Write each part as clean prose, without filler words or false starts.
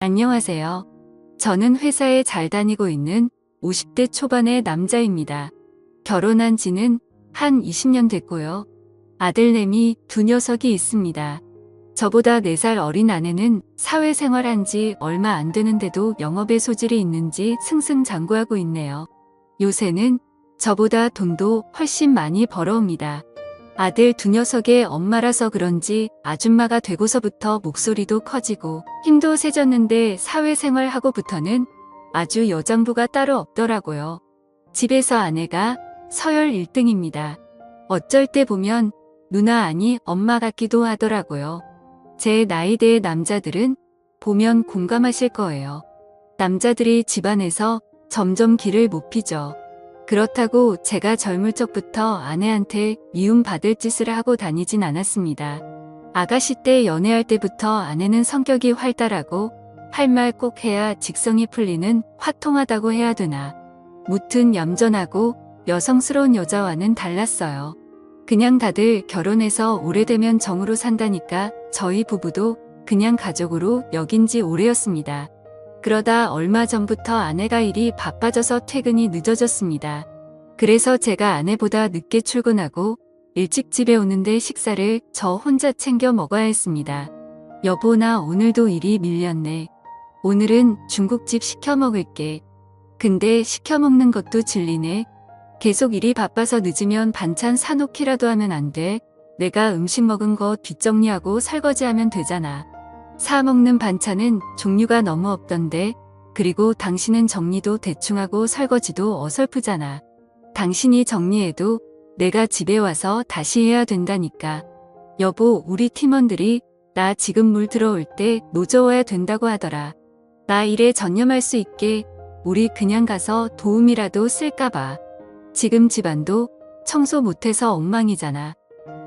안녕하세요. 저는 회사에 잘 다니고 있는 50대 초반의 남자입니다. 결혼한 지는 한 20년 됐고요. 아들내미 두 녀석이 있습니다. 저보다 4살 어린 아내는 사회생활한 지 얼마 안 되는데도 영업의 소질이 있는지 승승장구하고 있네요. 요새는 저보다 돈도 훨씬 많이 벌어옵니다. 아들 두 녀석의 엄마라서 그런지 아줌마가 되고서부터 목소리도 커지고 힘도 세졌는데 사회생활하고부터는 아주 여장부가 따로 없더라고요. 집에서 아내가 서열 1등입니다. 어쩔 때 보면 누나 아니 엄마 같기도 하더라고요. 제 나이대의 남자들은 보면 공감하실 거예요. 남자들이 집안에서 점점 길을 못 피죠. 그렇다고 제가 젊을 적부터 아내한테 미움받을 짓을 하고 다니진 않았습니다. 아가씨 때 연애할 때부터 아내는 성격이 활달하고 할 말 꼭 해야 직성이 풀리는 화통하다고 해야 되나. 무튼 얌전하고 여성스러운 여자와는 달랐어요. 그냥 다들 결혼해서 오래되면 정으로 산다니까 저희 부부도 그냥 가족으로 여긴 지 오래였습니다. 그러다 얼마 전부터 아내가 일이 바빠져서 퇴근이 늦어졌습니다. 그래서 제가 아내보다 늦게 출근하고 일찍 집에 오는데 식사를 저 혼자 챙겨 먹어야 했습니다. 여보, 나 오늘도 일이 밀렸네. 오늘은 중국집 시켜 먹을게. 근데 시켜 먹는 것도 질리네. 계속 일이 바빠서 늦으면 반찬 사놓기라도 하면 안 돼. 내가 음식 먹은 거 뒷정리하고 설거지하면 되잖아. 사 먹는 반찬은 종류가 너무 없던데. 그리고 당신은 정리도 대충 하고 설거지도 어설프잖아. 당신이 정리해도 내가 집에 와서 다시 해야 된다니까. 여보, 우리 팀원들이 나 지금 물 들어올 때 노져워야 된다고 하더라. 나 일에 전념할 수 있게 우리 그냥 가서 도움이라도 쓸까봐. 지금 집안도 청소 못해서 엉망이잖아.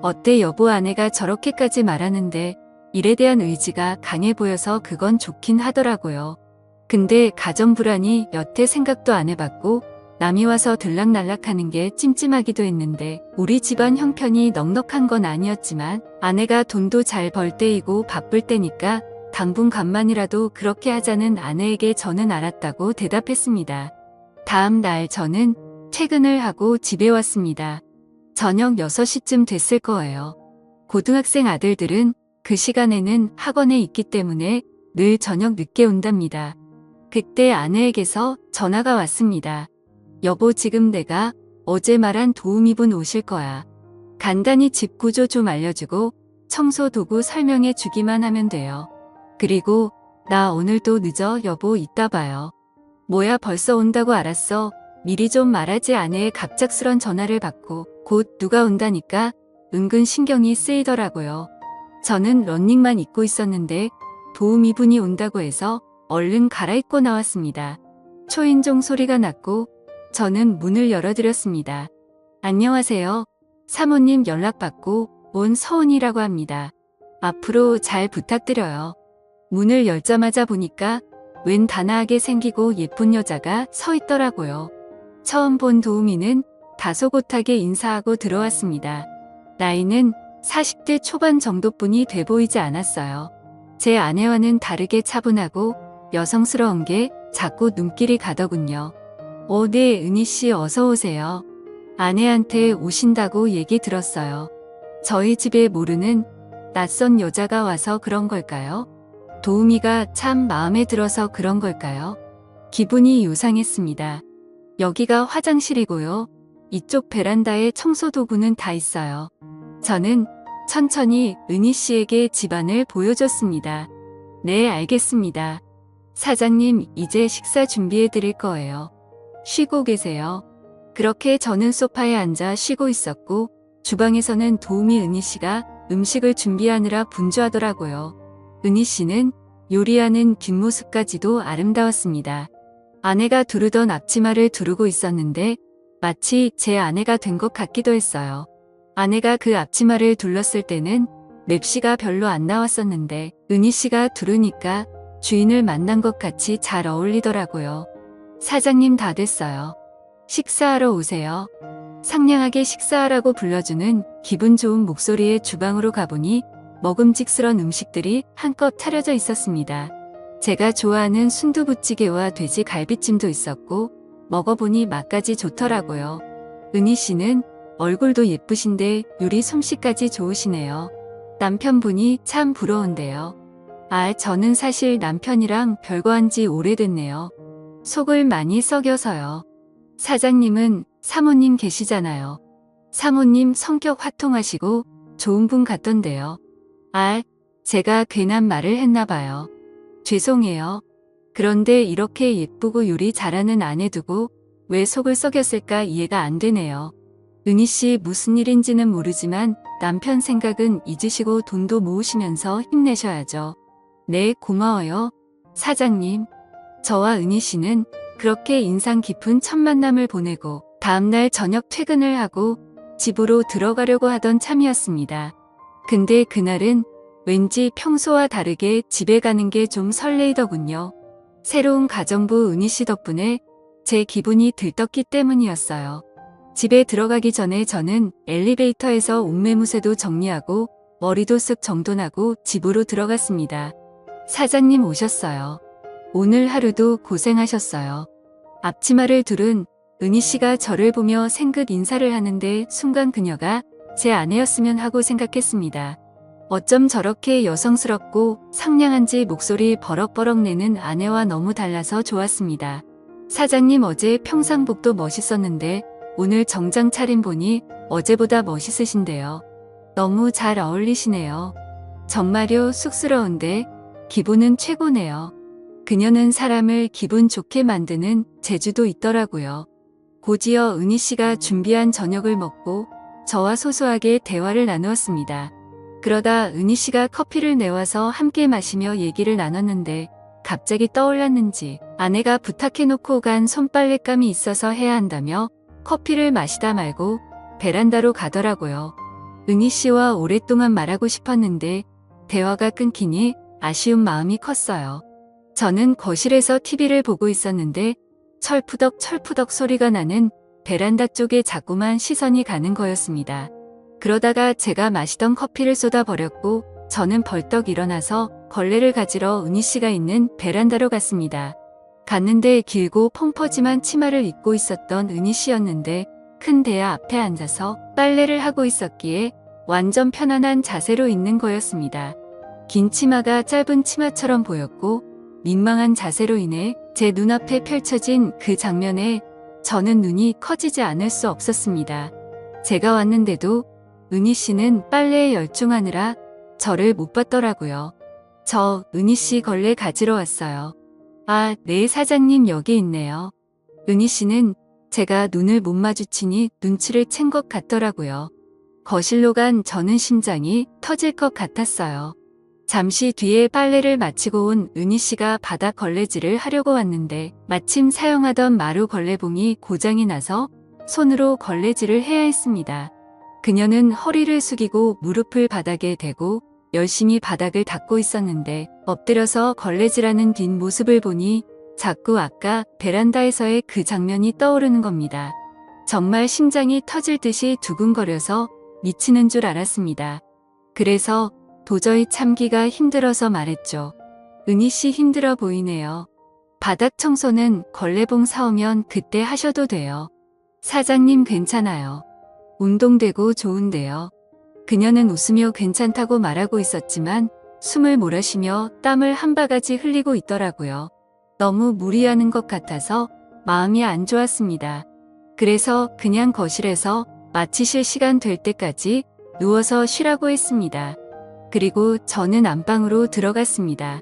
어때 여보, 아내가 저렇게까지 말하는데 일에 대한 의지가 강해 보여서 그건 좋긴 하더라고요. 근데 가정 불안이 여태 생각도 안 해봤고 남이 와서 들락날락하는 게 찜찜하기도 했는데 우리 집안 형편이 넉넉한 건 아니었지만 아내가 돈도 잘 벌 때이고 바쁠 때니까 당분간만이라도 그렇게 하자는 아내에게 저는 알았다고 대답했습니다. 다음 날 저는 퇴근을 하고 집에 왔습니다. 저녁 6시쯤 됐을 거예요. 고등학생 아들들은 그 시간에는 학원에 있기 때문에 늘 저녁 늦게 온답니다. 그때 아내에게서 전화가 왔습니다. 여보, 지금 내가 어제 말한 도우미분 오실 거야. 간단히 집 구조 좀 알려주고 청소 도구 설명해 주기만 하면 돼요. 그리고 나 오늘도 늦어 여보, 이따 봐요. 뭐야, 벌써 온다고 알았어. 미리 좀 말하지. 아내의 갑작스런 전화를 받고 곧 누가 온다니까 은근 신경이 쓰이더라고요. 저는 러닝만 입고 있었는데 도우미분이 온다고 해서 얼른 갈아입고 나왔습니다. 초인종 소리가 났고 저는 문을 열어드렸습니다. 안녕하세요. 사모님 연락받고 온 서은이라고 합니다. 앞으로 잘 부탁드려요. 문을 열자마자 보니까 웬 단아하게 생기고 예쁜 여자가 서 있더라고요. 처음 본 도우미는 다소곳하게 인사하고 들어왔습니다. 나이는 40대 초반 정도뿐이 돼 보이지 않았어요. 제 아내와는 다르게 차분하고 여성스러운 게 자꾸 눈길이 가더군요. 네, 은희씨 어서 오세요. 아내한테 오신다고 얘기 들었어요. 저희 집에 모르는 낯선 여자가 와서 그런 걸까요? 도우미가 참 마음에 들어서 그런 걸까요? 기분이 요상했습니다. 여기가 화장실이고요. 이쪽 베란다에 청소도구는 다 있어요. 저는 천천히 은희 씨에게 집안을 보여줬습니다. 네, 알겠습니다. 사장님, 이제 식사 준비해 드릴 거예요. 쉬고 계세요. 그렇게 저는 소파에 앉아 쉬고 있었고 주방에서는 도우미 은희 씨가 음식을 준비하느라 분주하더라고요. 은희 씨는 요리하는 뒷모습까지도 아름다웠습니다. 아내가 두르던 앞치마를 두르고 있었는데 마치 제 아내가 된 것 같기도 했어요. 아내가 그 앞치마를 둘렀을 때는 맵시가 별로 안 나왔었는데 은희 씨가 두르니까 주인을 만난 것 같이 잘 어울리더라고요. 사장님, 다 됐어요. 식사하러 오세요. 상냥하게 식사하라고 불러주는 기분 좋은 목소리의 주방으로 가보니 먹음직스런 음식들이 한껏 차려져 있었습니다. 제가 좋아하는 순두부찌개와 돼지 갈비찜도 있었고 먹어보니 맛까지 좋더라고요. 은희 씨는 얼굴도 예쁘신데 요리 솜씨까지 좋으시네요. 남편분이 참 부러운데요. 저는 사실 남편이랑 별거한 지 오래됐네요. 속을 많이 썩여서요. 사장님은 사모님 계시잖아요. 사모님 성격 화통하시고 좋은 분 같던데요. 제가 괜한 말을 했나 봐요. 죄송해요. 그런데 이렇게 예쁘고 요리 잘하는 아내 두고 왜 속을 썩였을까 이해가 안 되네요. 은희 씨 무슨 일인지는 모르지만 남편 생각은 잊으시고 돈도 모으시면서 힘내셔야죠. 네, 고마워요. 사장님. 저와 은희 씨는 그렇게 인상 깊은 첫 만남을 보내고 다음날 저녁 퇴근을 하고 집으로 들어가려고 하던 참이었습니다. 근데 그날은 왠지 평소와 다르게 집에 가는 게 좀 설레이더군요. 새로운 가정부 은희 씨 덕분에 제 기분이 들떴기 때문이었어요. 집에 들어가기 전에 저는 엘리베이터에서 옷매무새도 정리하고 머리도 쓱 정돈하고 집으로 들어갔습니다. 사장님 오셨어요. 오늘 하루도 고생하셨어요. 앞치마를 두른 은희 씨가 저를 보며 생긋 인사를 하는데 순간 그녀가 제 아내였으면 하고 생각했습니다. 어쩜 저렇게 여성스럽고 상냥한지 목소리 버럭버럭 내는 아내와 너무 달라서 좋았습니다. 사장님 어제 평상복도 멋있었는데 오늘 정장 차림 보니 어제보다 멋있으신데요. 너무 잘 어울리시네요. 정말요 쑥스러운데 기분은 최고네요. 그녀는 사람을 기분 좋게 만드는 재주도 있더라고요. 곧이어 은희 씨가 준비한 저녁을 먹고 저와 소소하게 대화를 나누었습니다. 그러다 은희 씨가 커피를 내와서 함께 마시며 얘기를 나눴는데 갑자기 떠올랐는지 아내가 부탁해놓고 간 손빨랫감이 있어서 해야 한다며 커피를 마시다 말고 베란다로 가더라고요. 은희 씨와 오랫동안 말하고 싶었는데 대화가 끊기니 아쉬운 마음이 컸어요. 저는 거실에서 TV를 보고 있었는데 철푸덕 소리가 나는 베란다 쪽에 자꾸만 시선이 가는 거였습니다. 그러다가 제가 마시던 커피를 쏟아버렸고 저는 벌떡 일어나서 걸레를 가지러 은희 씨가 있는 베란다로 갔습니다. 갔는데 길고 펑퍼짐한 치마를 입고 있었던 은희 씨였는데 큰 대야 앞에 앉아서 빨래를 하고 있었기에 완전 편안한 자세로 있는 거였습니다. 긴 치마가 짧은 치마처럼 보였고 민망한 자세로 인해 제 눈앞에 펼쳐진 그 장면에 저는 눈이 커지지 않을 수 없었습니다. 제가 왔는데도 은희 씨는 빨래에 열중하느라 저를 못 봤더라고요. 저 은희 씨 걸레 가지러 왔어요. 네 사장님 여기 있네요. 은희 씨는 제가 눈을 못 마주치니 눈치를 챈 것 같더라고요. 거실로 간 저는 심장이 터질 것 같았어요. 잠시 뒤에 빨래를 마치고 온 은희 씨가 바닥 걸레질을 하려고 왔는데 마침 사용하던 마루 걸레봉이 고장이 나서 손으로 걸레질을 해야 했습니다. 그녀는 허리를 숙이고 무릎을 바닥에 대고 열심히 바닥을 닦고 있었는데 엎드려서 걸레질하는 뒷모습을 보니 자꾸 아까 베란다에서의 그 장면이 떠오르는 겁니다. 정말 심장이 터질 듯이 두근거려서 미치는 줄 알았습니다. 그래서 도저히 참기가 힘들어서 말했죠. 은희 씨 힘들어 보이네요. 바닥 청소는 걸레봉 사오면 그때 하셔도 돼요. 사장님 괜찮아요. 운동되고 좋은데요. 그녀는 웃으며 괜찮다고 말하고 있었지만 숨을 몰아쉬며 땀을 한 바가지 흘리고 있더라고요. 너무 무리하는 것 같아서 마음이 안 좋았습니다. 그래서 그냥 거실에서 마치실 시간 될 때까지 누워서 쉬라고 했습니다. 그리고 저는 안방으로 들어갔습니다.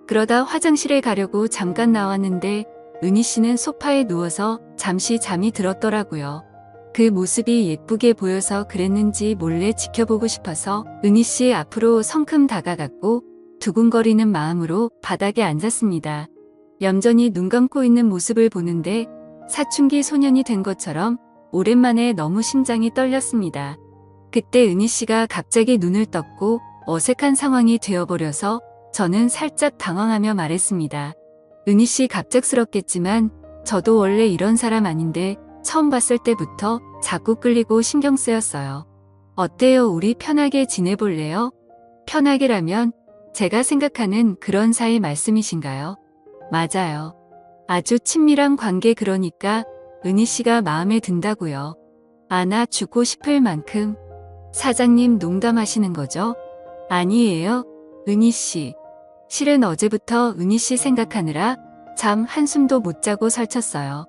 그러다 화장실에 가려고 잠깐 나왔는데 은희 씨는 소파에 누워서 잠시 잠이 들었더라고요. 그 모습이 예쁘게 보여서 그랬는지 몰래 지켜보고 싶어서 은희 씨 앞으로 성큼 다가갔고 두근거리는 마음으로 바닥에 앉았습니다. 얌전히 눈 감고 있는 모습을 보는데 사춘기 소년이 된 것처럼 오랜만에 너무 심장이 떨렸습니다. 그때 은희 씨가 갑자기 눈을 떴고 어색한 상황이 되어버려서 저는 살짝 당황하며 말했습니다. 은희 씨 갑작스럽겠지만 저도 원래 이런 사람 아닌데 처음 봤을 때부터 자꾸 끌리고 신경 쓰였어요. 어때요? 우리 편하게 지내볼래요? 편하게라면 제가 생각하는 그런 사이 말씀이신가요? 맞아요. 아주 친밀한 관계 그러니까 은희 씨가 마음에 든다고요. 안아주고 싶을 만큼. 사장님 농담하시는 거죠? 아니에요, 은희 씨. 실은 어제부터 은희 씨 생각하느라 잠 한숨도 못 자고 설쳤어요.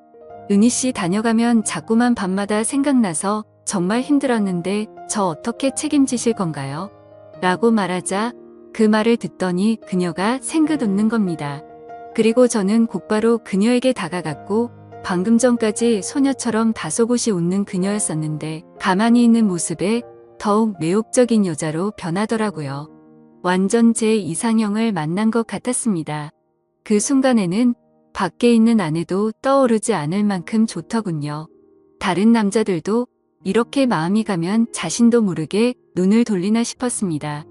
은희 씨 다녀가면 자꾸만 밤마다 생각나서 정말 힘들었는데 저 어떻게 책임지실 건가요? 라고 말하자 그 말을 듣더니 그녀가 생긋 웃는 겁니다. 그리고 저는 곧바로 그녀에게 다가갔고 방금 전까지 소녀처럼 다소곳이 웃는 그녀였었는데 가만히 있는 모습에 더욱 매혹적인 여자로 변하더라고요. 완전 제 이상형을 만난 것 같았습니다. 그 순간에는 밖에 있는 아내도 떠오르지 않을 만큼 좋더군요. 다른 남자들도 이렇게 마음이 가면 자신도 모르게 눈을 돌리나 싶었습니다.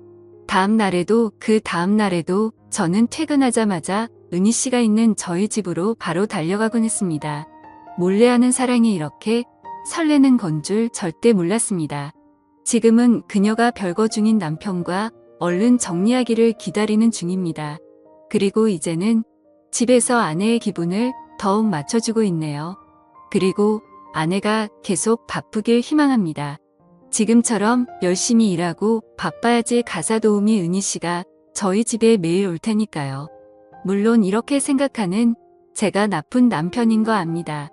다음 날에도 그 다음 날에도 저는 퇴근하자마자 은희 씨가 있는 저희 집으로 바로 달려가곤 했습니다. 몰래하는 사랑이 이렇게 설레는 건 줄 절대 몰랐습니다. 지금은 그녀가 별거 중인 남편과 얼른 정리하기를 기다리는 중입니다. 그리고 이제는 집에서 아내의 기분을 더욱 맞춰주고 있네요. 그리고 아내가 계속 바쁘길 희망합니다. 지금처럼 열심히 일하고 바빠야지 가사 도우미 은희 씨가 저희 집에 매일 올 테니까요. 물론 이렇게 생각하는 제가 나쁜 남편인 거 압니다.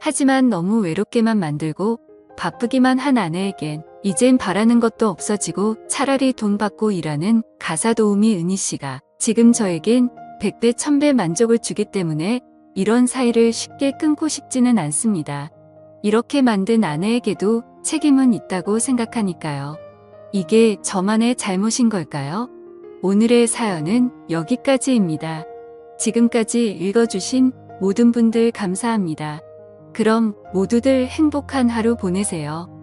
하지만 너무 외롭게만 만들고 바쁘기만 한 아내에겐 이젠 바라는 것도 없어지고 차라리 돈 받고 일하는 가사 도우미 은희 씨가 지금 저에겐 100배 1000배 만족을 주기 때문에 이런 사이를 쉽게 끊고 싶지는 않습니다. 이렇게 만든 아내에게도 책임은 있다고 생각하니까요. 이게 저만의 잘못인 걸까요? 오늘의 사연은 여기까지입니다. 지금까지 읽어주신 모든 분들 감사합니다. 그럼 모두들 행복한 하루 보내세요.